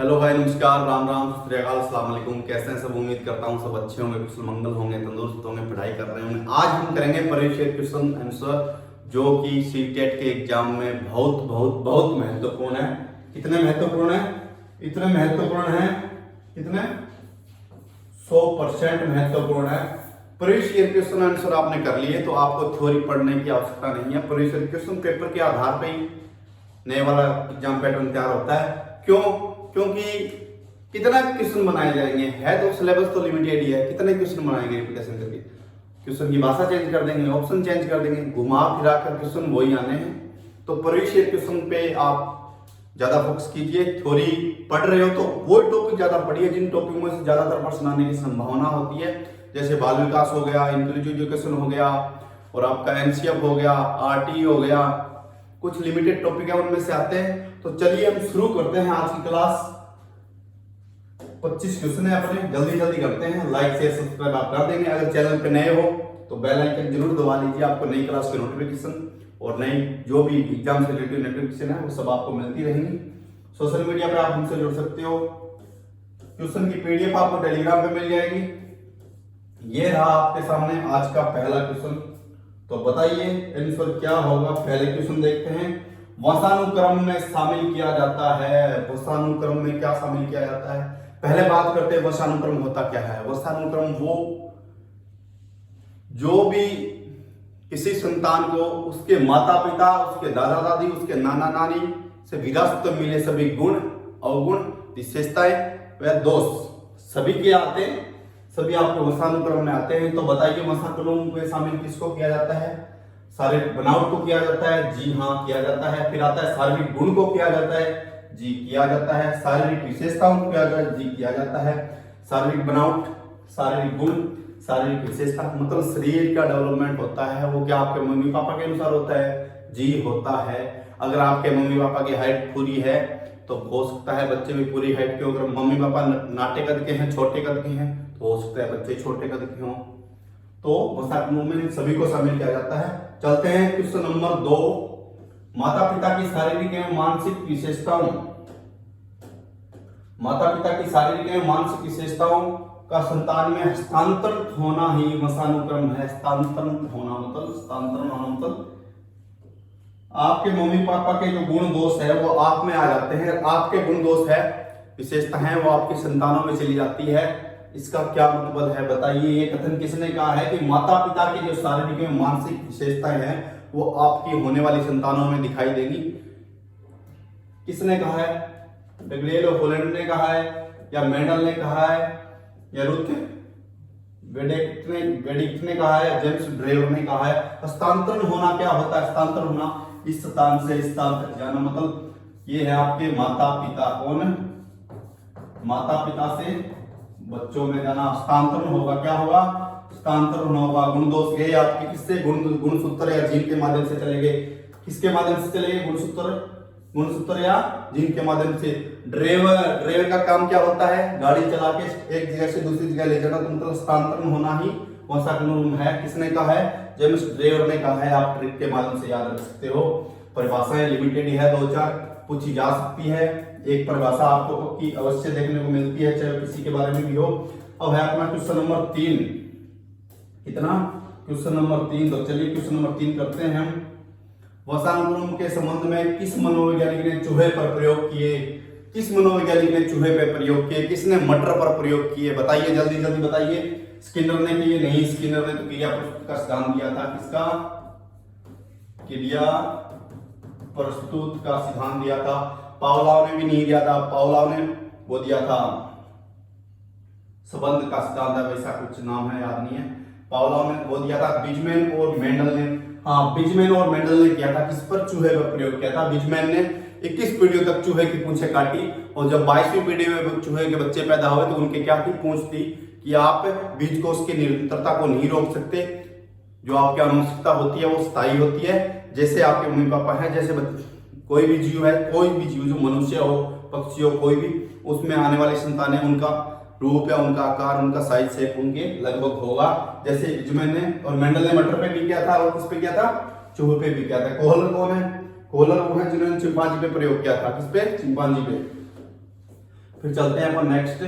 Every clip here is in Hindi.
हेलो भाई, नमस्कार, राम राम, सत श्री अकाल, अस्सलाम वालेकुम। कैसे हैं सब? उम्मीद करता हूँ सब अच्छे होंगे, कुशल मंगल होंगे, तंदुरुस्त होंगे, पढ़ाई कर रहे होंगे। आज हम करेंगे परिचय क्वेश्चन आंसर जो कि सीटेट के एग्जाम में बहुत बहुत बहुत महत्वपूर्ण है। कितने महत्वपूर्ण है? इतने महत्वपूर्ण है, कितने 100% महत्वपूर्ण है। प्रीवियस क्वेश्चन आंसर आपने कर लिए तो आपको थ्योरी पढ़ने की आवश्यकता नहीं है। प्रीवियस क्वेश्चन पेपर के आधार पर ही नए वाला एग्जाम पैटर्न तैयार होता है। क्यों? क्योंकि कितना क्वेश्चन बनाए जाएंगे, है तो सिलेबस तो लिमिटेड ही है। कितने क्वेश्चन बनाएंगे रिपीटेशन करके? क्वेश्चन की भाषा चेंज कर देंगे, ऑप्शन चेंज कर देंगे, घुमा फिरा कर क्वेश्चन वही आने हैं। तो प्रीवियस क्वेश्चन पे आप ज्यादा फोकस कीजिए। थ्योरी पढ़ रहे हो तो वो टॉपिक ज्यादा पढ़िए जिन टॉपिक में से ज्यादातर प्रश्न आने की संभावना होती है। जैसे बाल विकास हो गया, इंक्लूसिव एजुकेशन हो गया, और आपका एनसीएफ हो गया, आरटी हो गया, कुछ लिमिटेड टॉपिक है उनमें से आते हैं। तो चलिए हम शुरू करते हैं आज की क्लास। 25 क्वेश्चन है अपने, जल्दी जल्दी करते हैं। लाइक शेयर सब्सक्राइब आप कर देंगे। अगर चैनल पे नए हो तो बेल आइकन जरूर दबा लीजिए, आपको नई क्लास की नोटिफिकेशन और नई जो भी एग्जाम से रिलेटेड नोटिफिकेशन है वो सब आपको मिलती रहेंगी। सोशल मीडिया पे आप हमसे जुड़ सकते हो। क्वेश्चन की पीडीएफ आपको टेलीग्राम पे मिल जाएगी। ये रहा आपके सामने आज का पहला क्वेश्चन। तो बताइए आंसर क्या होगा। पहले क्वेश्चन देखते हैं। वंशानुक्रम में शामिल किया जाता है। वंशानुक्रम में क्या शामिल किया जाता है? पहले बात करते हैं वंशानुक्रम होता क्या है। वंशानुक्रम वो जो भी किसी संतान को उसके माता पिता, उसके दादा दादी, उसके नाना नानी से विरासत में मिले सभी गुण, अवगुण, विशेषताएं व दोष सभी के आते हैं, सभी आपके वंशानुक्रम में आते हैं। तो बताइए वंशानुक्रम में शामिल किसको किया जाता है? शारीरिक बनावट को किया जाता है, जी हाँ किया जाता है। फिर आता है शारीरिक गुण को किया जाता है, जी किया जाता है। शारीरिक विशेषताओं को किया जाता है, जी किया जाता है। शारीरिक बनावट, शारीरिक गुण, शारीरिक विशेषता मतलब शरीर का डेवलपमेंट होता है वो क्या आपके मम्मी पापा के अनुसार होता है? जी होता है। अगर आपके मम्मी पापा की हाइट पूरी है तो हो सकता है बच्चे भी पूरी हाइट के। अगर मम्मी पापा नाटे कद के हैं, छोटे कद के हैं, तो हो सकता है बच्चे छोटे कद के हों। तो वंशानुक्रम में सभी को शामिल किया जाता है। चलते हैं क्वेश्चन नंबर 2। माता पिता की शारीरिक एवं मानसिक विशेषताओं, माता पिता की शारीरिक एवं मानसिक विशेषताओं का संतान में हस्तांतरित होना ही वंशानुक्रम है। हस्तांतरित होना मतलब आपके मम्मी पापा के जो गुण दोष है वो आप में आ जाते हैं। आपके गुण दोष है, विशेषता है, वो आपकी संतानों में चली जाती है। इसका क्या मतलब है बताइए? ये कथन किसने कहा है कि माता पिता की जो शारीरिक एवं मानसिक विशेषताएं हैं वो आपकी होने वाली संतानों में दिखाई देगी? किसने कहा है? डगडेल और हॉलैंड ने कहा है, या मेंडल ने कहा है, या रुथ वेडिक्ट ने कहा है, जेम्स ड्रेवर ने कहा है? हस्तांतरण होना क्या होता है? हस्तांतरण होना इस स्थान से इस स्थान तक जाना, मतलब ये है आपके माता पिता। कौन? माता पिता से बच्चों में जाना हस्तांतरण होगा। क्या होगा? हस्तांतरण होगा। गुण दोष गए आपके किससे? गुणसूत्र या जीन के माध्यम से चले गए। किसके माध्यम से चले गए? गुणसूत्र या जीन के माध्यम से। ड्राइवर का काम क्या होता है? गाड़ी चला के एक जगह से दूसरी जगह ले जाना, तो मतलब हस्तांतरण होना ही वंशानुक्रम है। किसने कहा है? जेम्स ड्रेवर ने कहा है। आप ट्रिक के माध्यम से याद रख सकते हो। परिभाषाएं लिमिटेड ही है, 2-4 पूछी जा सकती है। एक परिभाषा आपको पक्की अवश्य देखने को मिलती है, चाहे किसी के बारे में भी हो। अब है अपना क्वेश्चन नंबर 3। कितना? Question number 3। तो चलिए क्वेश्चन नंबर 3 करते हैं हम। वंशानुक्रम के संबंध में किस मनोवैज्ञानिक ने चूहे पर प्रयोग किए? किस मनोवैज्ञानिक ने चूहे पर प्रयोग किए? किसने मटर पर प्रयोग किए? बताइए, जल्दी जल्दी बताइए। स्किनर ने किए? नहीं, स्किनर ने तो क्रिया प्रस्तुत का सिद्धांत दिया था। किसका? क्रिया प्रस्तुत का सिद्धांत दिया था। पावलोव ने भी नहीं दिया था। पावलोव ने वो दिया था संबंध का सिद्धांत है, वैसा कुछ नाम है, याद नहीं है। पावलोव ने वो दिया था। बिजमैन और मेंडल ने, हाँ बिजमैन और मेंडल ने किया था। किस पर? चूहे पर प्रयोग किया था। बिजमैन ने 21 पीढ़ियों तक चूहे की पूंछें काटी, और जब 22वीं पीढ़ी में चूहे के बच्चे पैदा हुए तो उनके क्या थी? पूंछ थी कि आप बीज कोष की निरंतरता को नहीं रोक सकते। जो आपकी आनुवंशिकता होती है वो स्थायी होती है। जैसे आपके मम्मी पापा हैं, जैसे कोई भी जीव है, कोई भी जीव जो मनुष्य हो, पक्षी हो, कोई भी, उसमें आने वाली संतानें उनका रूप या उनका आकार, उनका साइज शेप उनके लगभग होगा। जैसे बिजमैन ने और मेंडल ने मटर पे भी किया था, और किस पे किया था? चूहे पे भी किया था। कोहलर कौन है? कोहलर वो है जिन्होंने चिंपांजी पे प्रयोग किया था। किस पे? चिंपांजी पे। फिर चलते हैं अपन नेक्स्ट।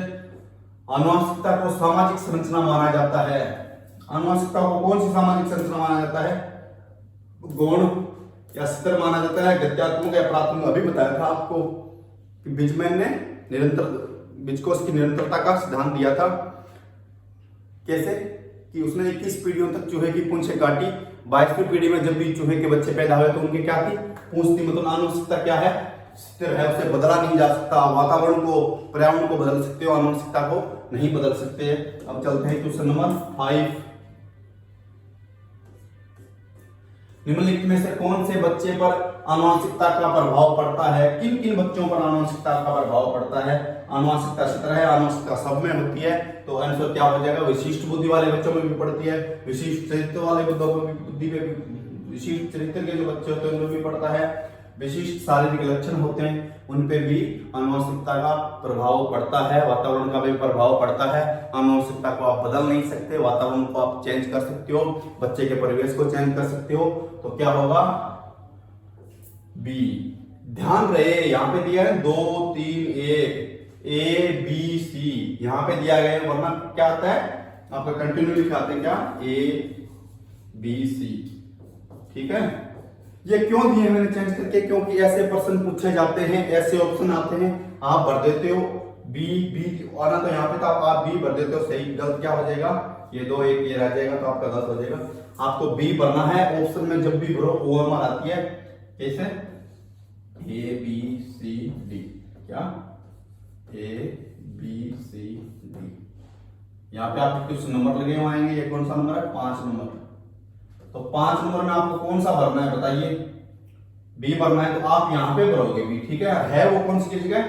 आनुवंशिकता को सामाजिक संरचना माना जाता है। आनुवंशिकता को कौन सी सामाजिक संरचना माना जाता है? गौण या स्तर माना जाता है, गत्यात्मक या प्राथमिक। अभी बताया था आपको कि बिजमैन ने बिजकोस की निरंतरता का सिद्धांत दिया था। कैसे कि उसने 21 पीढ़ियों तक चूहे की पूंछें काटी, 22वीं पीढ़ी में जब भी चूहे के बच्चे पैदा हुए तो उनकी क्या थी? पूंछ थी। मतलब आनुवंशिकता क्या है? स्थिर है, उसे बदला नहीं जा सकता। वातावरण को, पर्यावरण को बदल सकते हो, आनुवंशिकता को नहीं बदल सकते। अब चलते हैं क्वेश्चन नंबर 5। निम्नलिखित में से कौन से बच्चे पर आनुवंशिकता का प्रभाव पड़ता है? किन किन बच्चों पर आनुवंशिकता का प्रभाव पड़ता है? आनुवंशिकता क्षेत्र है, आनुवंशिकता सब में होती है, तो आंसर क्या हो जाएगा? विशिष्ट बुद्धि वाले बच्चों में भी पड़ती है, विशिष्ट चरित्र वाले बुद्धि पे, विशिष्ट चरित्र के जो बच्चे होते हैं उनमें भी पड़ता है, विशिष्ट शारीरिक लक्षण होते हैं उन पे भी आनुवंशिकता का प्रभाव पड़ता है, वातावरण का भी प्रभाव पड़ता है। आनुवंशिकता को आप बदल नहीं सकते, वातावरण को आप चेंज कर सकते हो, बच्चे के परिवेश को चेंज कर सकते हो। तो क्या होगा? बी। ध्यान रहे यहाँ पे दिया है 2 3 1 A B C, यहाँ पे दिया गया है, वरना क्या आता है आपका कंटिन्यू लिखाते हैं क्या? A B C। ठीक है, ये क्यों दिए मैंने चेंज करके? क्योंकि ऐसे प्रश्न पूछे जाते हैं, ऐसे ऑप्शन आते हैं, आप भर देते हो बी और ना, तो यहाँ पे तो आप बी भर देते हो, सही गलत क्या हो जाएगा? ये 2 1 ये रह जाएगा, तो आपका गलत हो जाएगा। आपको बी भरना है। ऑप्शन में जब भी भरो OMR आती है, कैसे? A B C D। क्या? A B C D। यहाँ पे आपके कुछ नंबर लगे हुए आएंगे। ये कौन सा नंबर है? 5 नंबर। तो 5 नंबर में आपको कौन सा भरना है बताइए? बी भरना है, तो आप यहाँ पे भरोगे बी। ठीक है वो कौन सी जगह?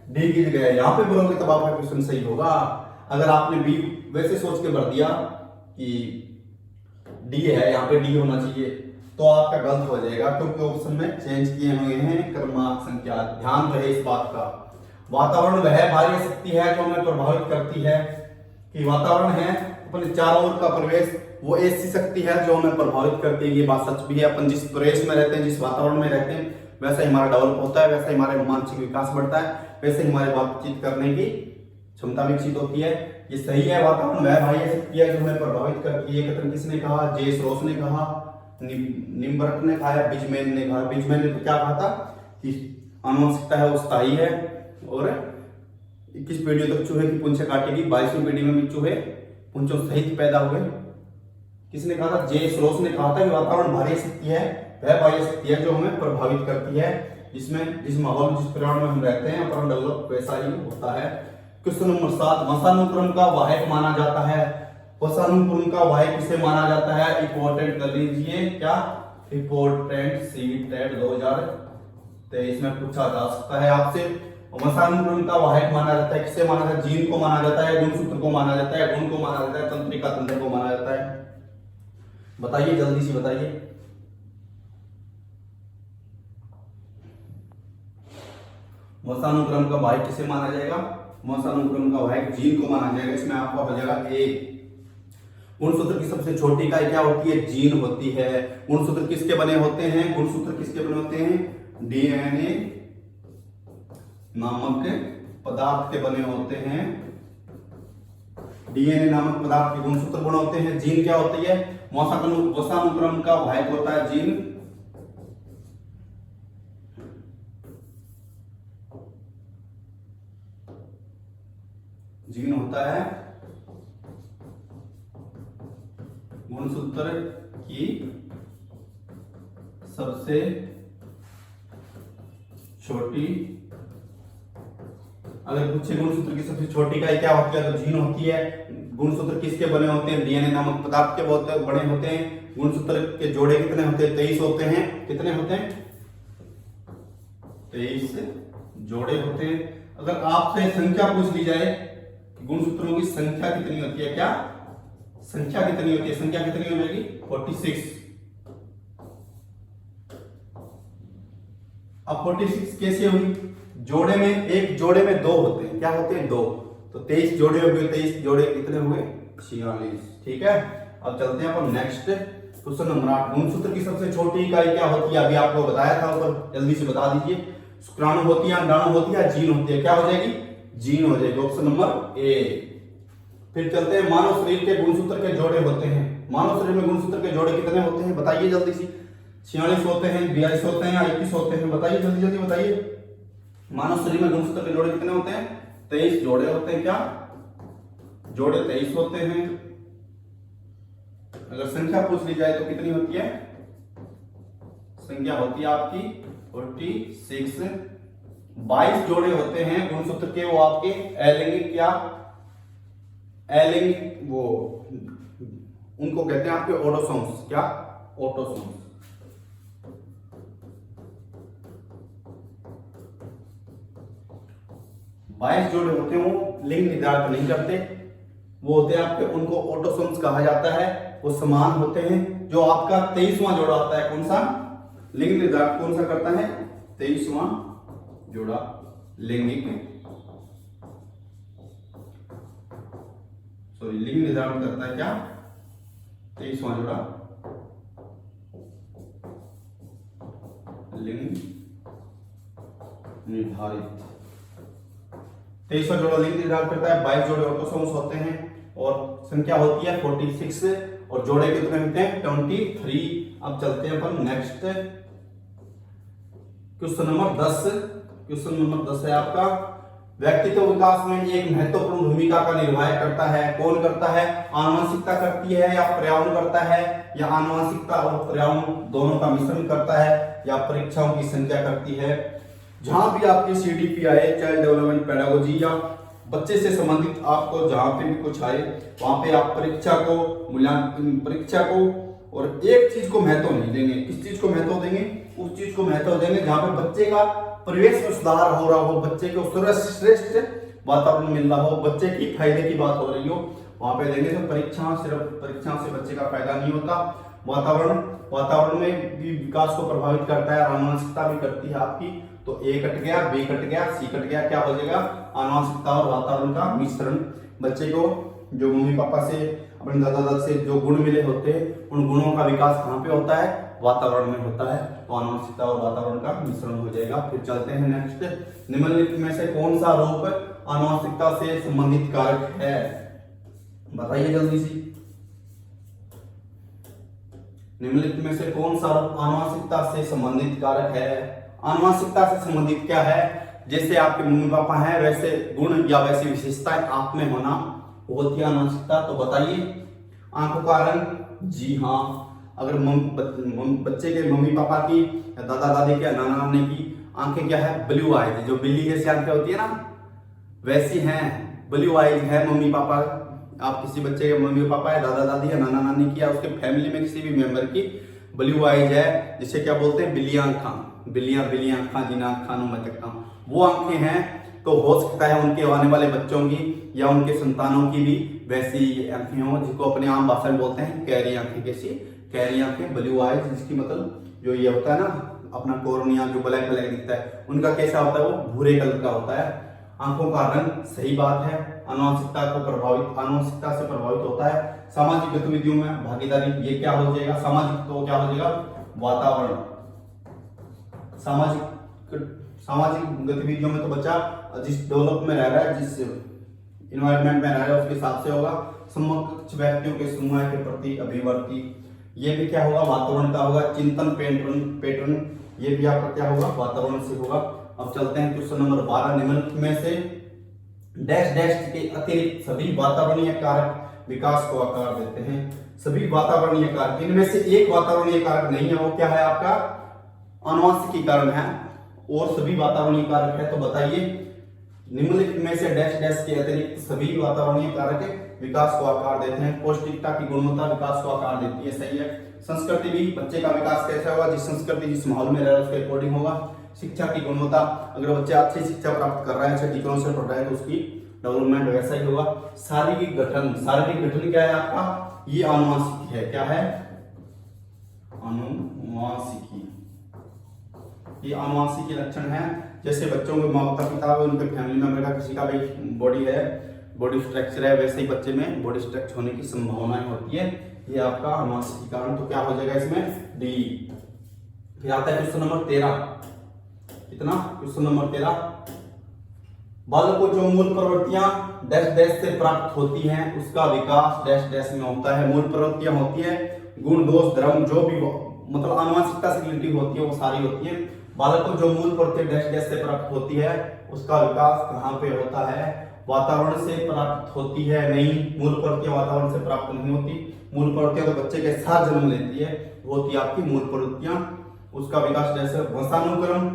डी की जगह है, यहाँ पे भरोगे तब आपका क्वेश्चन सही होगा। अगर आपने बी वैसे सोच के भर दिया कि डी है, यहाँ पे डी होना चाहिए, तो आपका गलत हो जाएगा, क्योंकि ऑप्शन में चेंज किए हुए हैं क्रमांक संख्या। ध्यान रहे इस बात का। वातावरण वह बाह्य शक्ति है जो हमें प्रभावित करती है, कि वातावरण है अपने चारों ओर का परिवेश, वो ऐसी शक्ति है जो हमें प्रभावित करती है। ये बात सच भी है। अपन जिस प्रदेश में रहते हैं, जिस वातावरण में रहते हैं, वैसा ही हमारा डेवलप होता है, वैसा ही हमारे मानसिक विकास बढ़ता है, वैसे ही हमारे बातचीत करने की क्षमता विकसित होती है। ये सही है, वातावरण वह बाह्य शक्ति है जो हमें प्रभावित करती है। कथन किसने कहा? जे रोस ने कहा, निम्बर्ट ने कहा, बिजमैन ने कहा। बिजमैन ने तो क्या कहा था कि आनुवंशिकता है वो स्थायी है, और 21 पीढ़ियों तक चूहे की पूंछें काटेगी, 22वीं पीढ़ी में भी चूहे पूंछों सहित पैदा हुए। किसने कहा था? जे रोस ने कहा था कि वातावरण बाह्य शक्ति है, वह बाह्य शक्ति है जो हमें प्रभावित करती है। इसमें जिस माहौल, जिस पर्यावरण में हम रहते हैं, अपना डेवलप वैसा ही होता है। Question number 7। वंशानुक्रम का वाहक माना जाता है। वंशानुक्रम का वाहक किसे माना जाता है? इंपॉर्टेंट कर लीजिए। क्या? इंपॉर्टेंट सीटेट 2023 में पूछा जा सकता है आपसे। वंशानुक्रम का वाहक माना जाता है, किसे माना जाता है? जीन को माना जाता है, गुणसूत्र को माना जाता है, गुण को माना जाता है, तंत्रिका तंत्र को माना जाता है। बताइए, जल्दी से बताइए। वंशानुक्रम का वाहक किसे माना जाएगा? वंशानुक्रम का वाहक जीन को माना जाएगा। इसमें आपका हो जाएगा ए। गुणसूत्र की सबसे छोटी इकाई क्या होती है? जीन होती है। गुणसूत्र किसके बने होते हैं? गुणसूत्र किसके बने होते हैं? DNA नामक पदार्थ के बने होते हैं। DNA नामक पदार्थ के गुणसूत्र बने होते हैं। जीन क्या होती है? वंशानुक्रम का वाहक होता है जीन। जीन होता है गुणसूत्र की सबसे छोटी, अगर पूछे गुणसूत्र की सबसे छोटी इकाई क्या होती है तो जीन होती है। गुणसूत्र किसके बने होते हैं? DNA नामक पदार्थ के बने होते हैं। गुणसूत्र के जोड़े कितने होते हैं? 23 होते हैं। कितने होते हैं? 23 जोड़े होते हैं। अगर आपसे संख्या पूछ ली जाए, गुणसूत्रों की संख्या कितनी होती है? क्या संख्या कितनी होती है? संख्या कितनी हो जाएगी? 46। अब 46 कैसे हुई? जोड़े में, एक जोड़े में 2 होते हैं। क्या होते हैं? 2। तो 23 जोड़े हो गए। 23 जोड़े कितने हुए? 46। ठीक है, अब चलते हैं अपन नेक्स्ट क्वेश्चन नंबर 8। गुणसूत्र की सबसे छोटी इकाई क्या होती है? अभी आपको बताया था ऊपर, जल्दी से बता दीजिए। शुक्राणु होती है, अंडाणु होती है, जीन होती है। क्या हो जाएगी? जीन हो जाएगी, ऑप्शन नंबर ए। फिर चलते हैं, मानव शरीर के गुणसूत्र के जोड़े होते हैं। मानव शरीर में गुणसूत्र के जोड़े कितने होते हैं बताइए जल्दी से। 46 होते हैं, 42 होते हैं या 21 होते हैं, बताइए जल्दी जल्दी बताइए। मानव शरीर में गुणसूत्र के जोड़े कितने होते हैं? 23 जोड़े होते हैं। क्या जोड़े 23 होते हैं। अगर संख्या पूछ ली जाए तो कितनी होती है? संख्या होती है आपकी 46। 22 जोड़े होते हैं गुणसूत्र के, वो आपके अलैंगिक, क्या अलैंगिक, वो उनको कहते हैं आपके ऑटोसोम्स। क्या ऑटोसोम्स। 22 जोड़े होते हैं, वो लिंग निर्धारित नहीं करते, वो होते हैं आपके, उनको ऑटोसोम्स कहा जाता है। वो समान होते हैं। जो आपका 23वां जोड़ा होता है, कौन सा लिंग निर्धारित कौन सा करता है? 23वां जोड़ा लैंगिक, सॉरी लिंग निर्धारण करता है। क्या 23वां जोड़ा लिंग निर्धारित, 23वां जोड़ा लिंग निर्धारित करता है। 22 जोड़े ऑटोसोम्स होते हैं और संख्या होती है 46 और जोड़े कितने होते हैं? 23। अब चलते हैं अपन next question number 10। Question number 10 है आपका, व्यक्तित्व विकास में एक महत्वपूर्ण भूमिका का निर्वाह करता है। कौन करता है? आनुवंशिकता करती है या पर्यावरण करता है, या आनुवंशिकता और पर्यावरण दोनों का मिश्रण करता है, या परीक्षाओं की संख्या करती है। जहां भी आपकी CDP आए, चाइल्ड डेवलपमेंट पेडागोजी, या बच्चे से संबंधित आपको जहां पे भी कुछ आए, वहां पे आप परीक्षा को मूल्यांकन, परीक्षा को और एक चीज को महत्व नहीं देंगे। किस चीज को महत्व देंगे? उस चीज को महत्व देंगे जहां पे बच्चे का परिवेश में सुधार हो रहा हो, बच्चे को सर्वश्रेष्ठ वातावरण मिल रहा हो, बच्चे की फायदे की बात हो रही हो, वहां पे देंगे। तो परीक्षा से बच्चे का फायदा नहीं होता। वातावरण में भी विकास को प्रभावित करता है, आनुवंशिकता भी करती है आपकी। तो A कट गया, B कट गया, C कट गया, क्या हो जाएगा? आनुवंशिकता और वातावरण का मिश्रण। बच्चे को जो मम्मी पापा से, अपने दादा दादी से जो गुण मिले होते हैं, उन गुणों का विकास कहाँ पे होता है? वातावरण में होता है। तो आनुवंशिकता और वातावरण का मिश्रण हो जाएगा। फिर चलते हैं नेक्स्ट, निम्नलिखित में से कौन सा रूप आनुवंशिकता से संबंधित कारक है? बताइए जल्दी से। निम्नलिखित में से कौन सा रूप आनुवंशिकता से संबंधित कारक है? आनुवंशिकता से संबंधित क्या है? जैसे आपके मम्मी पापा हैं, वैसे गुण या वैसी विशेषताएं आप में होना, वो होती है आनुवंशिकता। तो बताइए। आंखों का रंग, जी हाँ। अगर बच्चे के मम्मी पापा की, दादा दादी के, नाना नानी की आंखें क्या है? ब्लू आइज, जो बिल्ली जैसी आंखें होती है ना, वैसी हैं, ब्लू आइज है मम्मी पापा। आप किसी बच्चे के मम्मी पापा है, दादा दादी है, नाना नानी की, या उसके फैमिली में किसी भी मेंबर की ब्लू आइज है, जिसे क्या बोलते हैं? बिल्लियां आंखा, बिल्लियां आंखा, जिन्हें आंखा मैं तकता हूं, वो आंखें हैं। तो हो सकता है उनके आने वाले बच्चों की या उनके संतानों की भी वैसी आंखें हों, जिसको अपने आम भाषा में बोलते हैं कैरी आंखें। कैसी? कैरी आंखें, ब्लू आइज, जिसकी मतलब जो ये होता है ना अपना कोर्निया, जो ब्लैक ब्लैक दिखता है, उनका कैसा होता है? वो भूरे कलर का होता है। आंखों का रंग, सही बात है, आनुवंशिकता से प्रभावित होता है। सामाजिक गतिविधियों में भागीदारी, ये क्या हो जाएगा? सामाजिक, तो क्या हो जाएगा? वातावरण। सामाजिक गतिविधियों में तो बच्चा जिस डेवलप में रह रहा है, जिस इन्वायरमेंट में रह रहा है, उसके हिसाब से होगा। समकक्ष व्यक्तियों के समूह के प्रति अभिवर्ती, ये भी क्या होगा? वातावरण का होगा। चिंतन पैटर्न, ये भी आपका क्या होगा? वातावरण से होगा। अब चलते हैं क्वेश्चन नंबर 12। निम्नलिखित में से डैश डैश के अतिरिक्त सभी वातावरणीय कारक विकास को आकार देते हैं। सभी वातावरणीय कारक, इनमें से एक वातावरणीय कारक नहीं है, वो क्या है? आपका आनुवंशिकीकरण है। और सभी वातावरणीय कारक है। तो बताइए, निम्नलिखित में से डैश डैश के अतिरिक्त सभी वातावरणीय कारक विकास को आकार देते हैं। पौष्टिकता की गुणवत्ता विकास को आकार देती है, सही है। संस्कृति भी, बच्चे का विकास कैसा होगा? जिस संस्कृति, जिस माहौल में रह रहा है उसके अकॉर्डिंग होगा। शिक्षा की गुणवत्ता, अगर बच्चा अच्छी शिक्षा प्राप्त कर रहा है, अच्छे टीचरों से पढ़ रहा है, तो उसकी डेवलपमेंट वैसा ही होगा। शारीरिक गठन क्या है आपका? ये आनुवंशिक है। क्या है? आनुवंशिकी। ये आनुवंशिकी लक्षण है। जैसे बच्चों के माता पिता, उनके फैमिली मेंबर का किसी का भी बॉडी है, बॉडी स्ट्रक्चर है, वैसे ही बच्चे में बॉडी स्ट्रक्चर होने की संभावनाएं होती है। ये आपका आनुवंशिकीकरण। तो क्या हो जाएगा इसमें? डी। फिर आता है क्वेश्चन नंबर 13। कितना? Question number 13। बालक को जो मूल प्रवृत्तियां डैश डैश से प्राप्त होती हैं उसका विकास डैश डैश में होता है। मूल प्रवृत्तियां होती है गुण दोष धर्म जो भी मतलब आनुवंशिकता से रिलेटेड होती है वो सारी होती है। बालक को जो मूल प्रवृत्ति डैश डैश से प्राप्त होती है उसका विकास कहाँ पे होता है? वातावरण से प्राप्त होती है। नहीं, मूल प्रवृत्तियां वातावरण से प्राप्त नहीं होती। मूल प्रवृत्तियां तो बच्चे के साथ जन्म लेती है, वो होती है आपकी मूल प्रवृत्तियां। उसका विकास जैसे वंशानुक्रम,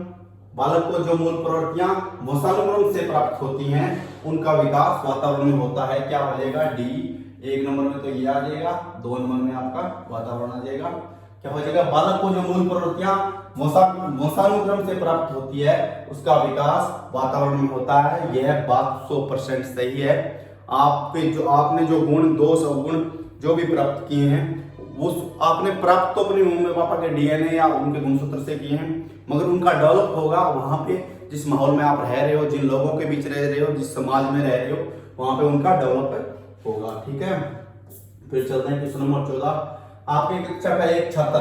बालक को जो मूल प्रवृत्तियां वंशानुक्रम से प्राप्त होती हैं उनका विकास वातावरण में होता है। क्या हो जाएगा? डी। एक नंबर में तो ये आ जाएगा, 2 नंबर में आपका वातावरण आ जाएगा। क्या हो जाएगा? बालक को जो मूल प्रवृत्तियां वंशानुक्रम से प्राप्त होती है उसका विकास वातावरण में होता है। यह बात 100% सही है। आपने जो गुण दोष अवगुण जो भी प्राप्त किए हैं उस आपने प्राप्त तो अपने मम्मी पापा के डीएनए या उनके गुणसूत्र से किए हैं, मगर उनका डेवलप होगा वहां पे जिस माहौल में आप रह रहे हो, जिन लोगों के बीच रह रहे हो, जिस समाज में रह रहे हो, वहां पे उनका डेवलप होगा। ठीक है, फिर चलते हैं क्वेश्चन नंबर 14। आपकी कक्षा का एक छात्र,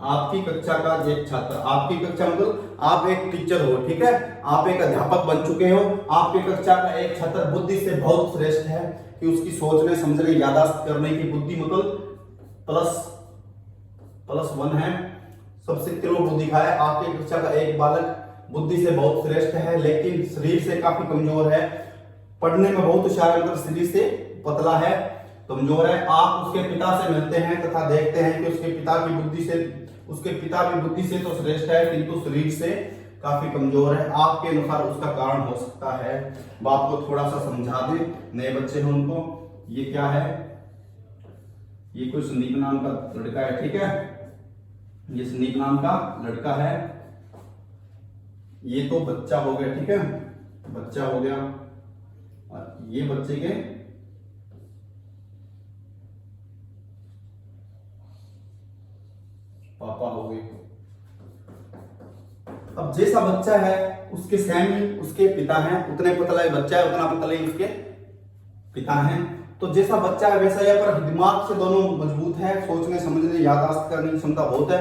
आपकी कक्षा का एक छात्र, आपकी कक्षा मतलब आप एक टीचर हो, ठीक है, आप एक अध्यापक बन चुके हो। आपकी कक्षा का एक छात्र बुद्धि से बहुत श्रेष्ठ है कि उसकी सोचने समझने याददाश्त करने की बुद्धि मतलब +1 है, सबसे तीव्र बुद्धि का है। आपकी कक्षा का एक बालक बुद्धि से बहुत श्रेष्ठ है लेकिन शरीर से काफी कमजोर है। पढ़ने में बहुत होशियार है, शरीर से पतला है, कमजोर है। आप उसके पिता से मिलते हैं तथा देखते हैं कि उसके पिता भी बुद्धि से तो श्रेष्ठ है किंतु शरीर से काफी कमजोर है। आपके अनुसार उसका कारण हो सकता है? बात को थोड़ा सा समझा दें, नए बच्चे हैं उनको। ये क्या है? ये कोई संदीप नाम का लड़का है, ठीक है, ये संदीप नाम का लड़का है। ये तो बच्चा हो गया, ठीक है, बच्चा हो गया, और ये बच्चे के पापा हो गए। अब जैसा बच्चा है उसके सेम ही उसके पिता हैं, उतने पतला बच्चा है उतना पतला ही उसके पिता हैं। तो जैसा बच्चा है वैसा ही, पर दिमाग से दोनों मजबूत है, सोचने समझने याददाश्त करने की क्षमता बहुत है।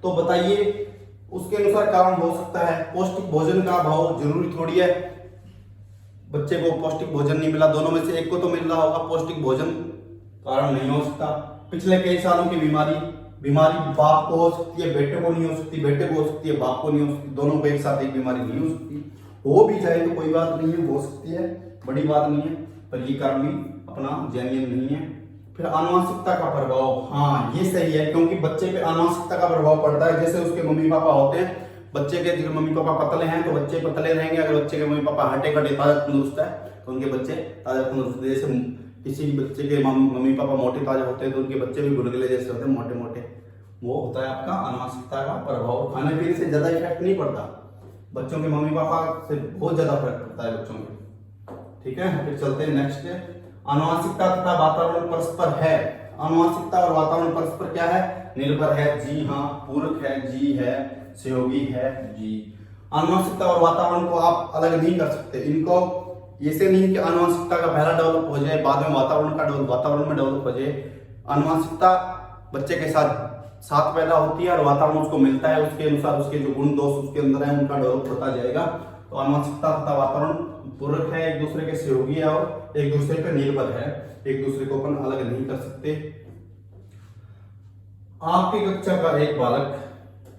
तो बताइए उसके अनुसार कारण हो सकता है? पौष्टिक भोजन का अभाव जरूरी थोड़ी है, बच्चे को पौष्टिक भोजन नहीं मिला, दोनों में से एक को तो मिल रहा होगा। पौष्टिक भोजन कारण नहीं हो सकता। पिछले कई सालों की बीमारी बाप को हो सकती है, बेटे को नहीं हो सकती, बेटे को हो सकती है, बाप को नहीं हो सकती, दोनों को एक साथ एक बीमारी नहीं हो सकती। हो भी जाए तो कोई बात नहीं है, हो सकती है, बड़ी बात नहीं है, पर ये कारण भी अपना जेन्युइन नहीं है। फिर आनुवंशिकता का प्रभाव, हाँ ये सही है, क्योंकि बच्चे पे आनुवंशिकता का प्रभाव पड़ता है। जैसे उसके मम्मी पापा होते हैं, बच्चे के मम्मी पापा पतले हैं तो बच्चे पतले रहेंगे। अगर बच्चे के मम्मी पापा हटे कटे ताजा तंदुरुस्त है तो उनके बच्चे ताजा तंदुरुस्त। जैसे किसी भी बच्चे के मम्मी पापा मोटे ताजा होते हैं तो उनके बच्चे भी गुलगुले जैसे होते हैं, मोटे मोटे। वो होता है आपका आनुवंशिकता का प्रभाव। खाने पीने से ज्यादा इफेक्ट नहीं पड़ता, बच्चों के मम्मी पापा से बहुत ज्यादा फर्क पड़ता है बच्चों में। ठीक है, फिर चलते हैं नेक्स्ट। आनुवंशिकता तथा वातावरण परस्पर है। आनुवंशिकता और वातावरण परस्पर क्या है? निर्भर है। जी हाँ, पूरक है, जी है, सहयोगी है, जी। आनुवंशिकता और वातावरण को आप अलग नहीं कर सकते। इनको ऐसे नहीं कि आनुवंशिकता का पहला डेवलप हो जाए बाद में वातावरण में डेवलप हो जाए। आनुवंशिकता बच्चे के साथ पैदा होती है और वातावरण उसको मिलता है, उसके अनुसार उसके जो गुण दोष उसके अंदर है उनका डेवलप होता जाएगा। तो आनुवंशिकता तथा वातावरण पूरक है, एक दूसरे के सहयोगी है और एक दूसरे पर निर्भर है, एक दूसरे को अपन अलग नहीं कर सकते। आपकी कक्षा का एक बालक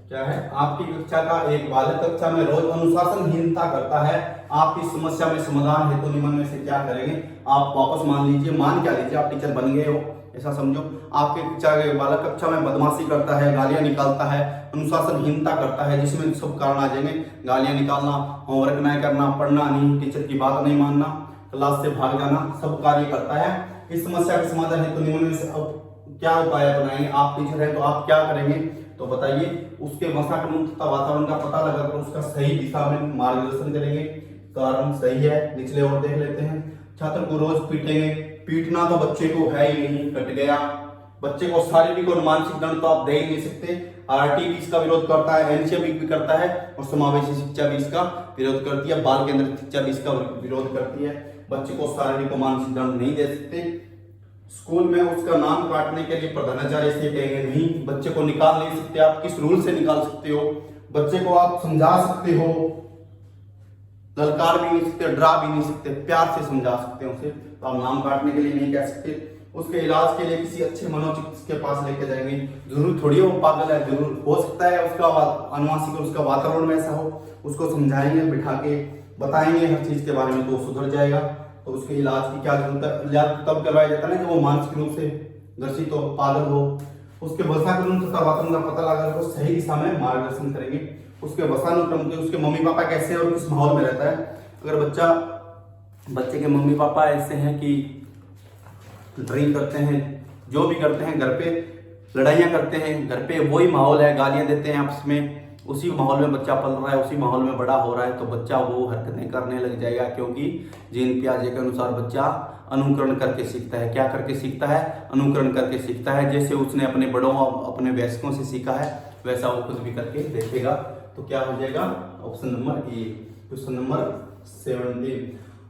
क्या है? आपकी कक्षा का एक बालक कक्षा में रोज अनुशासनहीनता करता है। आप इस समस्या में समाधान हेतु निम्न में से क्या करेंगे? आप वापस मान क्या लीजिए आप टीचर बन गए हो, ऐसा समझो। आपके कक्षा के बालक कक्षा में बदमाशी करता है, गालियां निकालता है, अनुशासनहीनता करता है, जिसमें सब कारण आ जाएंगे। गालियां निकालना, होमवर्क नहीं करना, पढ़ना नहीं, टीचर की बात नहीं मानना, क्लास से भाग जाना, सब कार्य करता है। इस समस्या के समाधान हेतु निम्न में से अब क्या उपाय अपनाएंगे? आप टीचर हैं तो आप क्या करेंगे? तो बताइए। उसके वंशानुक्रम तथा वातावरण का पता लगाकर उसका सही दिशा में मार्गदर्शन करेंगे। कारण सही है, निचले और देख लेते हैं। छात्र को रोज पीटेंगे। पीटना तो बच्चे को है ही नहीं, कट गया। बच्चे को शारीरिक और मानसिक दंड तो आप दे ही नहीं सकते। आरटी भी इसका विरोध करता है, एनसीबी भी करता है और समावेशी शिक्षा भी इसका विरोध करती है, बाल केंद्रित शिक्षा भी इसका विरोध करती है। बच्चे को शारीरिक और मानसिक दंड नहीं दे सकते। स्कूल में उसका नाम काटने के लिए प्रधानाचार्य से कहेंगे नहीं। बच्चे को निकाल नहीं सकते आप, किस रूल से निकाल सकते हो? बच्चे को आप समझा सकते हो, ललकार भी नहीं सकते, डरा भी नहीं सकते, प्यार से समझा सकते हैं उसे। तो आप नाम काटने के लिए नहीं कह सकते। उसके इलाज के लिए किसी अच्छे मनोचिकित्सक के पास लेके जाएंगे। जरूर थोड़ी वो पागल है, जरूर हो सकता है उसका अनुवांशिक उसका वातावरण में ऐसा हो। उसको समझाएंगे, बिठा के बताएंगे हर चीज के बारे में, तो वो सुधर जाएगा। तो उसके इलाज की क्या जरूरत है, इलाज तब करवाया जाता है ना जब वो मानसिक रूप से ग्रसित हो, पागल हो। उसके वसानुक्रम तथा वातावरण का पता लगाकर उसको सही दिशा में मार्गदर्शन करेंगे। उसके वसानुक्रम के, उसके मम्मी पापा कैसे हैं और किस माहौल में रहता है। अगर बच्चे के मम्मी पापा ऐसे हैं कि ड्रिंक करते हैं, जो भी करते हैं, घर पे लड़ाइयाँ करते हैं, घर पे वही माहौल है, गालियाँ देते हैं आपस में, उसी माहौल में बच्चा पल रहा है, उसी माहौल में बड़ा हो रहा है, तो बच्चा वो हरकतें करने लग जाएगा। क्योंकि जीन पियाजे के अनुसार बच्चा अनुकरण करके सीखता है। क्या करके सीखता है? अनुकरण करके सीखता है। जैसे उसने अपने बड़ों, अपने वयस्कों से सीखा है, वैसा वो खुद भी करके देखेगा। तो क्या हो जाएगा? Option number A. Question number 17,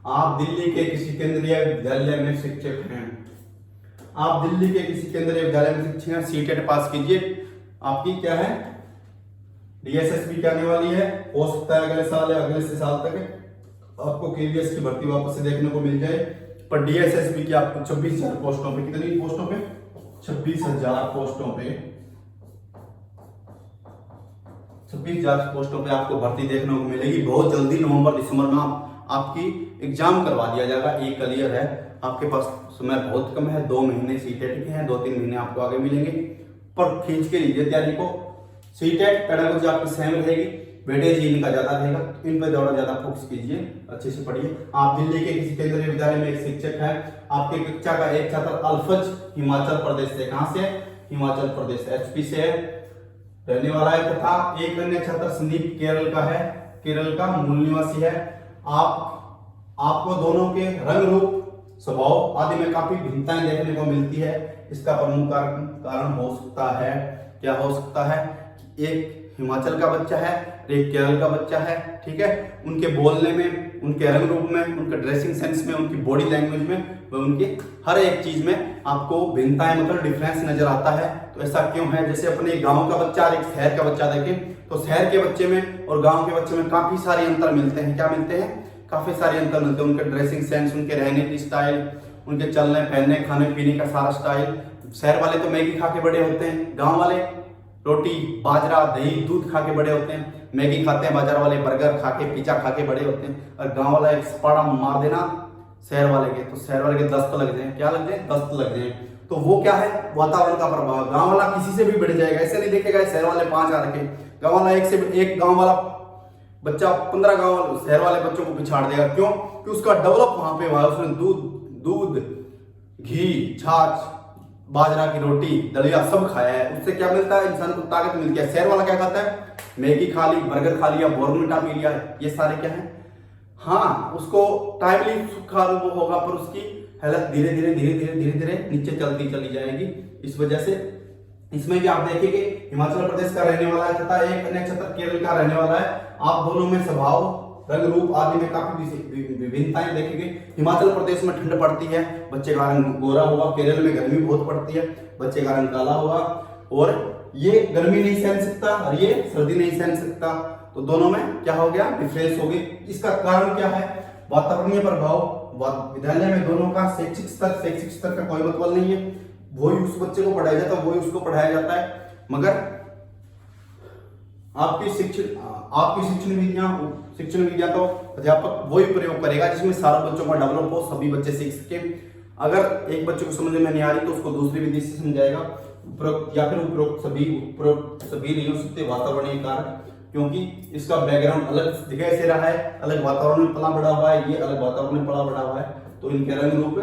आप दिल्ली के किसी केंद्रीय विद्यालय में शिक्षक हैं। आप दिल्ली के किसी केंद्रीय विद्यालय में शिक्षक हैं, सीटेट पास कीजिए। आपकी क्या है? डीएसएसबी क्या आने वाली है, हो सकता है अगले साल या अगले से साल तक आपको केवीएस की भर्ती वापस से देखने को मिल जाए। पर डीएसएसबी की आपको 26,000 पोस्टों पे, कितनी पोस्टों पे? 26,000 पोस्टों पे, 26,000 पोस्टों पे आपको भर्ती देखने को मिलेगी। बहुत जल्दी नवंबर दिसंबर में आपकी एग्जाम करवा दिया जाएगा। एक क्लियर है, आपके पास समय बहुत कम है, 2 महीने सीटेट के हैं, 2-3 महीने आपको आगे मिलेंगे। पर खींच के लीजिए तैयारी को। सीटेट पेडागोजी आपकी सेम रहेगी, वेटेज इनका ज्यादा रहेगा, इन पर थोड़ा ज्यादा फोकस कीजिए, अच्छे से पढ़िए। आप दिल्ली के किसी केंद्रीय विद्यालय में एक शिक्षक हैं। आपके कक्षा का एक छात्र अल्फज हिमाचल प्रदेश से, कहां से? हिमाचल प्रदेश, एचपी से रहने वाला है, तथा एक अन्य छात्र संदीप केरल का है, केरल का मूल निवासी है। आपको दोनों के रंग रूप, स्वभाव आदि में काफी भिन्नताएं देखने को मिलती है। इसका प्रमुख कारण हो सकता है, क्या हो सकता है? एक हिमाचल का बच्चा है, एक केरल का बच्चा है, ठीक है। उनके बोलने में, उनके रंग रूप में, उनके ड्रेसिंग सेंस में, उनकी बॉडी लैंग्वेज में, व उनकी हर एक चीज में आपको भिन्नताएं, मतलब डिफरेंस नजर आता है। तो ऐसा क्यों है? जैसे अपने गांव का बच्चा और एक शहर का बच्चा देखें, तो शहर के बच्चे में और गांव के बच्चे में काफी सारे अंतर मिलते हैं। क्या मिलते हैं? काफी सारे अंतर मिलते हैं। उनके ड्रेसिंग सेंस, उनके रहने की स्टाइल, उनके चलने पहनने, खाने पीने का सारा स्टाइल। शहर वाले तो मैगी खा के बड़े होते हैं, गांव वाले रोटी, बाजरा, दही, दूध खा के बड़े होते हैं। मैगी खाते हैं बाजार वाले, बर्गर खा के, पिज्जा खा के बड़े होते हैं। और गांव वाला एक सपाड़ा मार देना शहर वाले के, तो शहर वाले के दस्त लग जाए। क्या लग जाए? दस्त लग जाए। तो वो क्या है? वातावरण का प्रभाव। गांव वाला किसी से भी बढ़ जाएगा, ऐसे नहीं देखेगा शहर वाले 5 आ रखे, गांव वाला एक गांव वाला बच्चा 15 गांव शहर वाले बच्चों को पिछाड़ देगा। क्यों? कि उसका डेवलप वहां पे हुआ है, उसने दूध, घी, छाछ, बाजरा की रोटी, दलिया सब खाया है। उससे क्या मिलता है? इंसान को ताकत मिलती है। शहर वाला क्या खाता है? मैगी खा ली, बर्गर खा लिया, बॉर्नविटा पी लिया। ये सारे क्या है? हाँ, उसको टाइमली सुखा अनुभव होगा, पर उसकी हेल्थ धीरे धीरे नीचे चलती चली जाएगी। इस वजह से इसमें भी आप देखेंगे हिमाचल प्रदेश का रहने वाला है तथा एक अन्य छात्र केरल का रहने वाला है। आप दोनों में स्वभाव, रंग रूप आदि में काफी विभिन्नताएं देखेंगे। हिमाचल प्रदेश में ठंड पड़ती है, बच्चे का रंग गोरा होगा। केरल में गर्मी बहुत पड़ती है, बच्चे का रंग काला होगा। और ये गर्मी नहीं सहन सकता और ये सर्दी नहीं सहन सकता। तो दोनों में क्या हो गया? डिफरेंस हो गई। इसका कारण क्या है? वातावरणीय प्रभाव। विद्यालय में दोनों का शैक्षिक स्तर का कोई मतलब नहीं है। वही उस बच्चे को पढ़ाया जाता है, वही उसको पढ़ाया जाता है। मगर आपकी शिक्षण विधियां तो अध्यापक वही प्रयोग करेगा जिसमें सारा बच्चों का डेवलप हो, सभी बच्चे सीख सके। अगर एक बच्चे को समझ में नहीं आ रही तो उसको दूसरी विधि से समझाएगा। या फिर उपरोक्त सभी नहीं हो सकते वातावरणीय कारक, क्योंकि इसका बैकग्राउंड अलग जगह से रहा है, अलग वातावरण में पला बड़ा हुआ है, ये अलग वातावरण में पला बड़ा हुआ है। तो इनके रंग रूप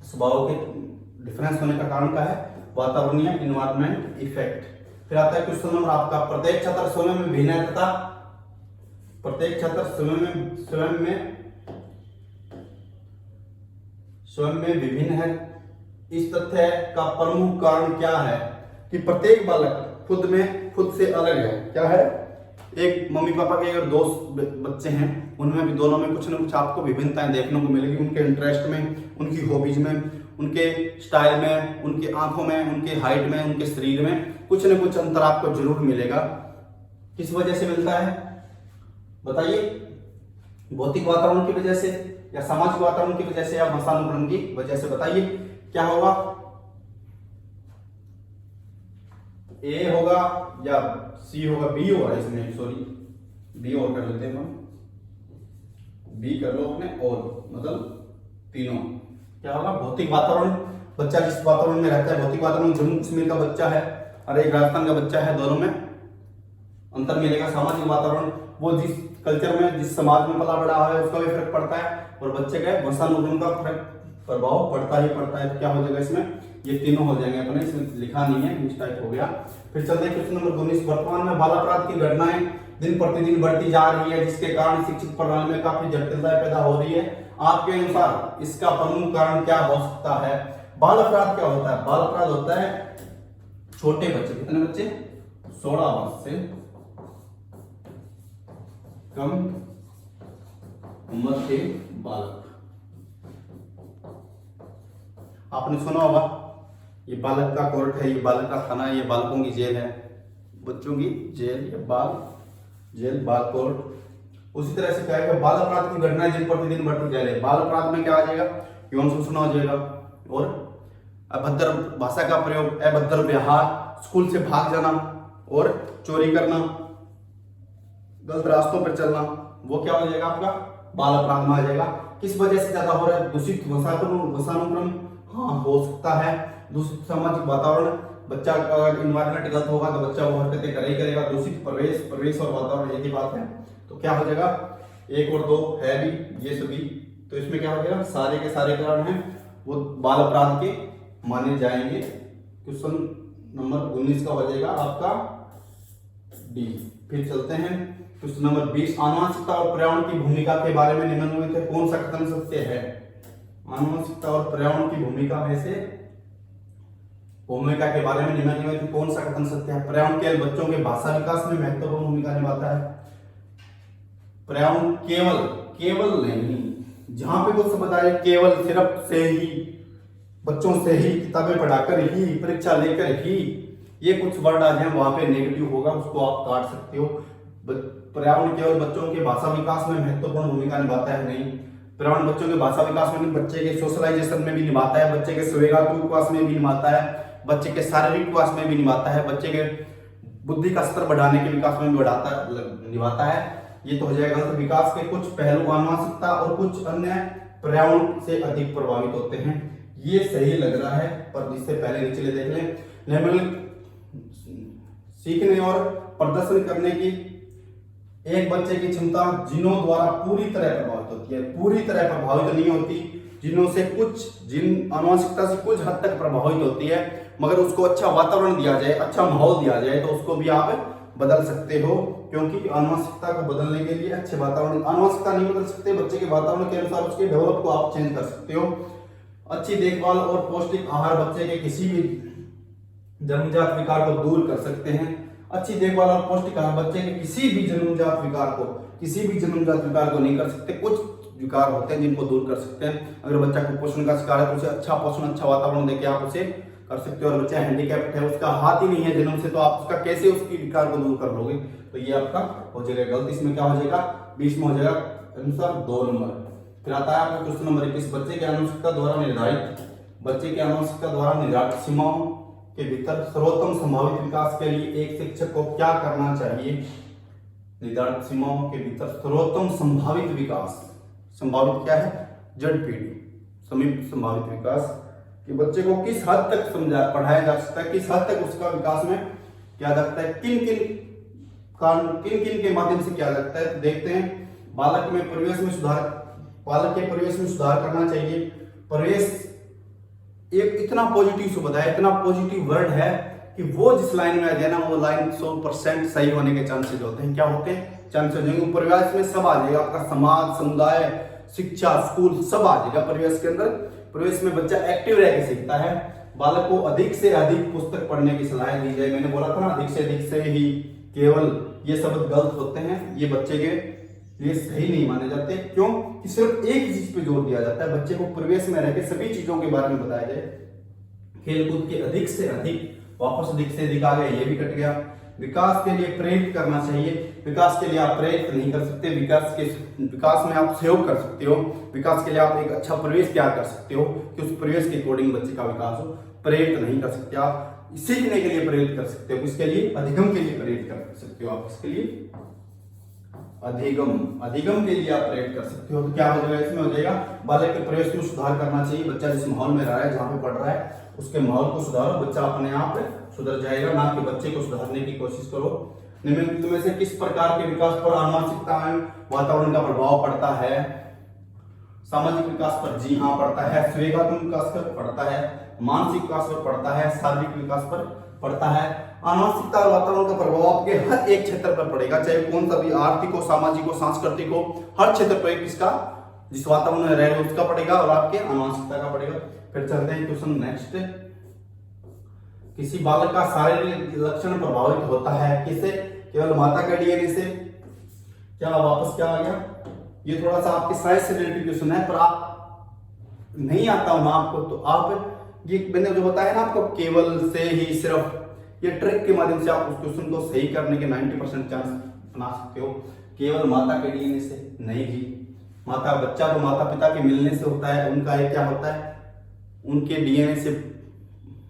स्वभाव के डिफरेंस होने का कारण क्या है? वातावरणीय इन्वायरमेंट इफेक्ट। फिर आता है क्वेश्चन नंबर आपका, प्रत्येक छात्र स्वयं में भिन्न है तथा प्रत्येक छात्र स्वयं में विभिन्न है। इस तथ्य का प्रमुख कारण क्या है? कि प्रत्येक बालक खुद से अलग है। क्या है? एक मम्मी पापा के अगर 2 बच्चे हैं, उनमें भी दोनों में कुछ न कुछ आपको विभिन्नताएं देखने को मिलेगी। उनके इंटरेस्ट में, उनकी हॉबीज में, उनके स्टाइल में, उनके आंखों में, उनके हाइट में, उनके शरीर में कुछ न कुछ अंतर आपको जरूर मिलेगा। किस वजह से मिलता है? बताइए। भौतिक वातावरण की वजह से या सामाजिक वातावरण की वजह से या वंशानुक्रम की वजह से? बताइए क्या होगा, ए होगा या सी होगा? बी होगा इसमें, सॉरी बी और कर लेते हैं हम, बी कर लो अपने और, मतलब तीनों। क्या होगा? भौतिक वातावरण, बच्चा जिस वातावरण में रहता है, भौतिक वातावरण जम्मू कश्मीर का बच्चा है और एक राजस्थान का बच्चा है, दोनों में अंतर मिलेगा। सामाजिक वातावरण, वो जिस कल्चर में जिस समाज में पला बड़ा है उसका भी फर्क पड़ता है, और बच्चे के वंशानुक्रम का फर्क प्रभाव पड़ता ही पड़ता है। तो क्या हो जाएगा इसमें? ये तीनों हो जाएंगे अपने, इसमें लिखा नहीं है, मिस्टेक हो गया। फिर चलते हैं क्वेश्चन नंबर 19। वर्तमान में बाल अपराध की घटनाएं दिन प्रतिदिन बढ़ती जा रही है, जिसके कारण शिक्षित प्रणाली में काफी जटिलताएं पैदा हो रही है। आपके अनुसार इसका प्रमुख कारण क्या हो सकता है? बाल अपराध क्या होता है? बाल अपराध होता है छोटे बच्चे, कितने बच्चे? 16 वर्ष से कम उम्र के बालक। आपने सुना होगा ये बालक का कोर्ट है, ये बालक का थाना है, ये बालकों की जेल है, बच्चों की जेल, ये बाल जेल, बाल कोर्ट। उसी तरह से क्या है, बाल अपराध की घटनाएं दिन प्रतिदिन बढ़ती जा रही है। बाल अपराध में क्या आ जाएगा? यौन शोषण हो जाएगा, और अभद्र भाषा का प्रयोग, अभद्र व्यवहार, स्कूल से भाग जाना और चोरी करना, गलत रास्तों पर चलना, वो क्या हो जाएगा? आपका बाल अपराध में आ जाएगा। किस वजह से ज्यादा हो रहा है? दूषित वंशानुक्रम, हाँ हो सकता है। दूषित सामाजिक वातावरण, बच्चा का इन्वायरमेंट गलत होगा तो बच्चा वो हरकतें करे ही करेगा। दूषित परिवेश और वातावरण, एक ही बात है। तो क्या हो जाएगा? 1 और 2 है भी ये सभी, तो इसमें क्या हो जाएगा? सारे के सारे कारण हैं वो बाल अपराध के माने जाएंगे। क्वेश्चन नंबर 19 का हो जाएगा आपका डी। फिर चलते हैं क्वेश्चन नंबर 20। आनुवंशिकता और पर्यावरण की भूमिका के बारे में निम्नलिखित में कौन सा कथन सत्य है? आनुवंशिकता और पर्यावरण की भूमिका में से भूमिका के बारे में निम्नलिखित में कौन सा कथन सत्य है? पर्यावरण केवल बच्चों के भाषा विकास में महत्वपूर्ण भूमिका निभाता है। पर्यावरण केवल नहीं, जहां पे कुछ शब्द आए केवल, सिर्फ से ही, बच्चों से ही, किताबें पढ़ाकर ही, परीक्षा लेकर ही, ये कुछ वर्ड आ जाए वहां पे नेगेटिव होगा, उसको आप काट सकते हो। पर्यावरण केवल बच्चों के भाषा विकास में महत्वपूर्ण भूमिका निभाता है, नहीं। पर्यावरण बच्चों के भाषा विकास में, बच्चे के सोशलाइजेशन में भी निभाता है, बच्चे के संवेगात्मक विकास में भी निभाता है, बच्चे के शारीरिक विकास में भी निभाता है, बच्चे के बुद्धि का स्तर बढ़ाने के विकास में भी निभाता है। ये तो हो जाएगा विकास के कुछ पहलू आनुवंशिकता और कुछ अन्य पर्यावरण से अधिक प्रभावित होते हैं। ये सही लग रहा है, पर इससे पहले निचले देख लें। सीखने और प्रदर्शन करने की एक बच्चे की क्षमता जिनों द्वारा पूरी तरह प्रभावित होती है, पूरी तरह प्रभावित नहीं होती। जिनों से कुछ, जिन आनुवंशिकता से कुछ हद तक प्रभावित होती है, मगर उसको अच्छा वातावरण दिया जाए, अच्छा माहौल दिया जाए तो उसको भी आप बदल सकते हो। क्योंकि आनुवंशिकता को बदलने के लिए अच्छे वातावरण, आनुवंशिकता नहीं बदल सकते, बच्चे के वातावरण के अनुसार उसके डेवलप को आप चेंज कर सकते हो। अच्छी देखभाल और पौष्टिक आहार बच्चे के किसी भी जन्मजात विकार को दूर कर सकते हैं। अच्छी देखभाल और पौष्टिक आहार बच्चे के किसी भी जन्मजात विकार को नहीं कर सकते। कुछ विकार होते हैं जिनको दूर कर सकते हैं। अगर बच्चा कुपोषण का शिकार है तो उसे अच्छा पोषण, अच्छा वातावरण देके आप उसे कर सकते हो। और बच्चा हैंडीकैप्ड है, उसका हाथ ही नहीं है जन्म से, तो आप उसका कैसे उसकी विकार को दूर कर लोगे? तो ये आपका हो जाएगा गलत। इसमें क्या हो जाएगा? 20 में हो जाएगा आंसर 2 नंबर। फिर आता है आपका क्वेश्चन नंबर 21। बच्चे के आनुवंशिकता द्वारा निर्धारित सीमाओं के भीतर सर्वोत्तम संभावित विकास के लिए एक शिक्षक को क्या करना चाहिए? निर्धारित सीमाओं के भीतर सर्वोत्तम संभावित विकास, संभावित क्या है? ZPD, समीप संभावित विकास, कि बच्चे को किस हद तक पढ़ाया जा सकता है, किस हद तक उसका विकास में क्या लगता है, किन किन के माध्यम से क्या लगता है। तो देखते हैं। बालक के परिवेश में सुधार करना चाहिए। परिवेश एक इतना पॉजिटिव शब्द है, इतना पॉजिटिव वर्ड है कि वो जिस लाइन में आ जाए ना, वो लाइन 100% सही होने के चांसेस होते हैं। क्या होते हैं? चांसेस हो जाएंगे। परिवेश में सब आ जाएगा, आपका समाज, समुदाय, शिक्षा, स्कूल सब आ जाएगा परिवेश के अंदर। परिवेश में बच्चा एक्टिव रह के सीखता है। बालक को अधिक से अधिक पुस्तक पढ़ने की सलाह दी जाए। मैंने बोला था ना, अधिक से ही, केवल, ये शब्द गलत होते हैं, ये बच्चे के लिए सही नहीं माने जाते। क्यों? कि सिर्फ एक ही चीज पे जोर दिया जाता है। बच्चे को परिवेश में रहकर सभी चीजों के बारे में बताया जाए। खेलकूद के अधिक से अधिक, वापस अधिक से अधिक आ गया, ये भी कट गया। विकास के लिए प्रेरित करना चाहिए। विकास के लिए आप प्रेरित नहीं कर सकते, विकास में आप सहयोग कर सकते हो। विकास के लिए आप एक अच्छा परिवेश तैयार कर सकते हो कि उस परिवेश के अकॉर्डिंग बच्चे का विकास हो। प्रेरित नहीं कर सकते आप, सीखने के लिए प्रेरित कर सकते हो। इसके लिए अधिगम के लिए प्रेरित कर सकते हो आप, इसके लिए अधिगम के लिए आप प्रेरित कर सकते हो। तो क्या हो जाएगा, इसमें हो जाएगा बालक के प्रवेश में सुधार करना चाहिए। बच्चा जिस माहौल में रह रहा है, जहाँ पे पढ़ रहा है, उसके माहौल को सुधारो, बच्चा अपने आप सुधर जाएगा, ना कि बच्चे को सुधारने की कोशिश करो। निम्नलिखित में से किस प्रकार के विकास पर आनुवंशिकता वातावरण का प्रभाव पड़ता है? सामाजिक विकास पर, जी हाँ पड़ता है। संवेगात्मक विकास पर पड़ता है, मानसिक विकास पर पड़ता है, शारीरिक विकास पर पड़ता है। आनुवंशिकता और वातावरण का प्रभाव आपके हर एक क्षेत्र पर पड़ेगा, चाहे कौन सा भी, आर्थिक हो, सामाजिक हो, सांस्कृतिक हो, हर क्षेत्र पर किसका, जिस वातावरण में रह रहे हो उसका पड़ेगा और आपके आनुवंशिकता का पड़ेगा। फिर चलते हैं क्वेश्चन नेक्स्ट। किसी बालक का शारीरिक लक्षण प्रभावित होता है किससे? केवल माता के डीएनए से। क्या वापस क्या आ गया? ये थोड़ा सा आपके साइंस से रिलेटेड क्वेश्चन है, पर आप नहीं आता हूं ना आपको, तो आप ये मैंने जो बताया ना आपको, केवल से ही सिर्फ ये ट्रिक के माध्यम से आप उस क्वेश्चन को सही करने के 90% चांस बना सकते हो। केवल माता के डीएनए से नहीं जी, बच्चा तो माता पिता के मिलने से होता है। उनका एक क्या होता है, उनके डीएनए से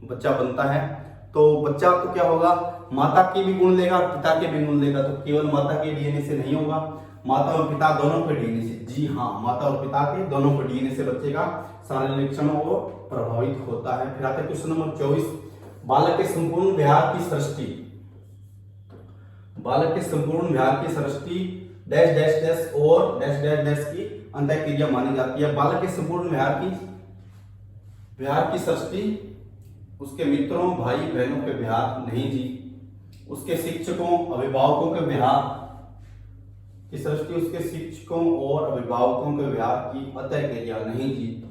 बच्चा बनता है। तो बच्चा तो क्या होगा, माता की भी गुण लेगा, पिता के भी गुण लेगा। तो केवल माता के डीएनए से नहीं होगा, माता और पिता दोनों के डीएनए से। जी हाँ, माता और पिता के दोनों के डीएनए से बच्चे का शारीरिक लक्षणों को प्रभावित होता है। फिर आते हैं क्वेश्चन नंबर 24। बालक के संपूर्ण व्यवहार की सृष्टि, बालक के संपूर्ण व्यवहार की सृष्टि डैश डैश डैश और डैश डैश डैश की अंतःक्रिया मानी जाती है। बालक के संपूर्ण व्यवहार की सृष्टि उसके मित्रों, भाई बहनों के व्यवहार नहीं जी। उसके शिक्षकों, अभिभावकों के व्यवहार की सृष्टि उसके शिक्षकों और अभिभावकों के व्यवहार की अंतःक्रिया नहीं जी।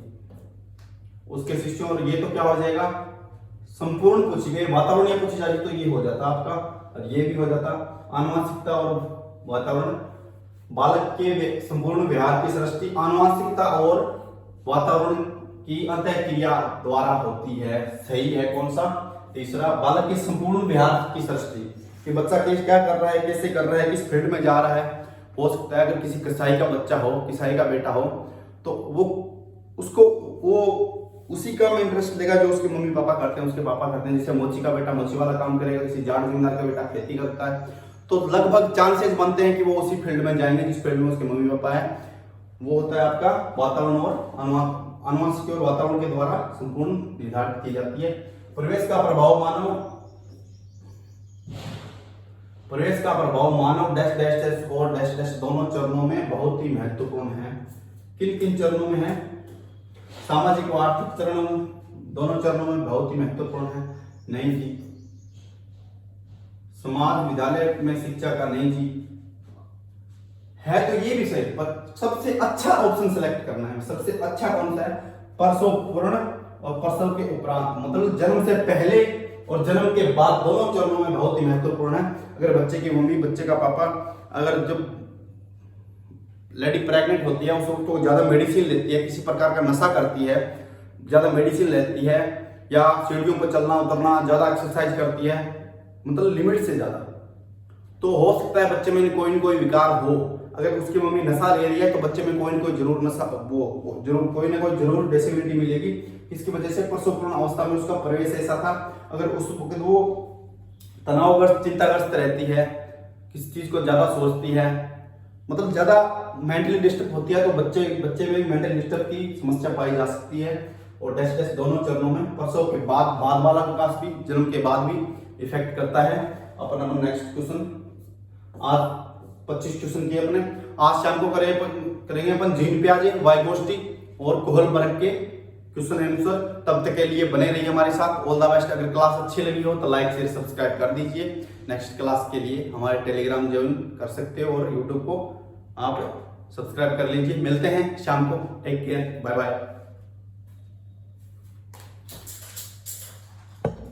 उसके शिष्यों, और ये तो क्या हो जाएगा, संपूर्ण पूछ गए, वातावरणीय पूछी जाए तो ये हो जाता आपका, और ये भी हो जाता आनुवंशिकता और वातावरण। बालक के संपूर्ण व्यवहार की सृष्टि आनुवंशिकता और वातावरण की अंतःक्रिया द्वारा होती है। सही है कौन सा? तीसरा। बालक की संपूर्ण व्यवहार की सृष्टि, कि बच्चा क्या कर रहा है, कैसे कर रहा है, किस फील्ड में जा रहा है। हो सकता है अगर किसी कसाई का बच्चा हो, किसाई का बेटा हो, तो वो उसी का में इंटरेस्ट लेगा जो उसके मम्मी पापा करते हैं, उसके पापा करते हैं। जैसे मोची का बेटा मोची वाला काम करेगा, किसी जाट जमींदार का बेटा खेती करता है, तो लगभग चांसेस बनते हैं कि वो उसी फील्ड में जाएंगे जिस फील्ड में उसके मम्मी पापा है। वो होता है आपका वातावरण और आनुवंशिक और वातावरण के द्वारा संपूर्ण निर्धारित की जाती है। परिवेश का प्रभाव मानव डैश डैश डैश और डैश डैश दोनों चरणों में बहुत ही महत्वपूर्ण है। किन किन चरणों में है? सामाजिक और आर्थिक चरणों, दोनों चरणों में बहुत ही महत्वपूर्ण है। नहीं जी। समाज विद्यालय में शिक्षा का नहीं जी। है तो ये भी सही, पर सबसे अच्छा ऑप्शन सेलेक्ट करना है। सबसे अच्छा कौन सा है? प्रसव पूर्ण और प्रसव के उपरांत, मतलब जन्म से पहले और जन्म के बाद दोनों चरणों में बहुत ही महत्वपूर्ण है। अगर बच्चे की मम्मी, बच्चे का पापा, अगर जब लेडी प्रेग्नेंट होती है उस वक्त तो ज्यादा मेडिसिन लेती है, किसी प्रकार का नशा करती है, ज्यादा मेडिसिन लेती है, या सीढ़ियों पर चलना उतरना, ज्यादा एक्सरसाइज करती है, मतलब लिमिट से ज्यादा, तो हो सकता है बच्चे में कोई न कोई विकार हो। अगर उसकी मम्मी नशा ले रही है तो बच्चे में कोई न कोई जरूर नशा कोई ना कोई जरूर डिसेबिलिटी मिलेगी। इसकी वजह से प्रसवपूर्ण अवस्था में उसका प्रवेश ऐसा था। अगर उस वक्त वो तनावग्रस्त, चिंताग्रस्त रहती है, किसी चीज को ज्यादा सोचती है, मतलब ज्यादा मेंटली डिस्टर्ब होती है, तो बच्चे में मेंटल डिस्टर्ब की समस्या पाई जा सकती है। और डैश डैश दोनों चरणों में, प्रसव के बाद वाला विकास भी, जन्म के बाद भी इफेक्ट करता है। अपन नेक्स्ट क्वेश्चन, आज 25 क्वेश्चन किए अपने। आज शाम को करेंगे अपन जीन प्याजे, वाइगोस्टी और कोहलबर्ग के क्वेश्चन आंसर। तब तक के लिए बने रहिए हमारे साथ। All the best. अगर क्लास अच्छी लगी हो तो लाइक शेयर सब्सक्राइब कर दीजिए। नेक्स्ट क्लास के लिए हमारे टेलीग्राम ज्वाइन कर सकते हो और यूट्यूब को आप सब्सक्राइब कर लीजिए। मिलते हैं शाम को। Take care, bye bye.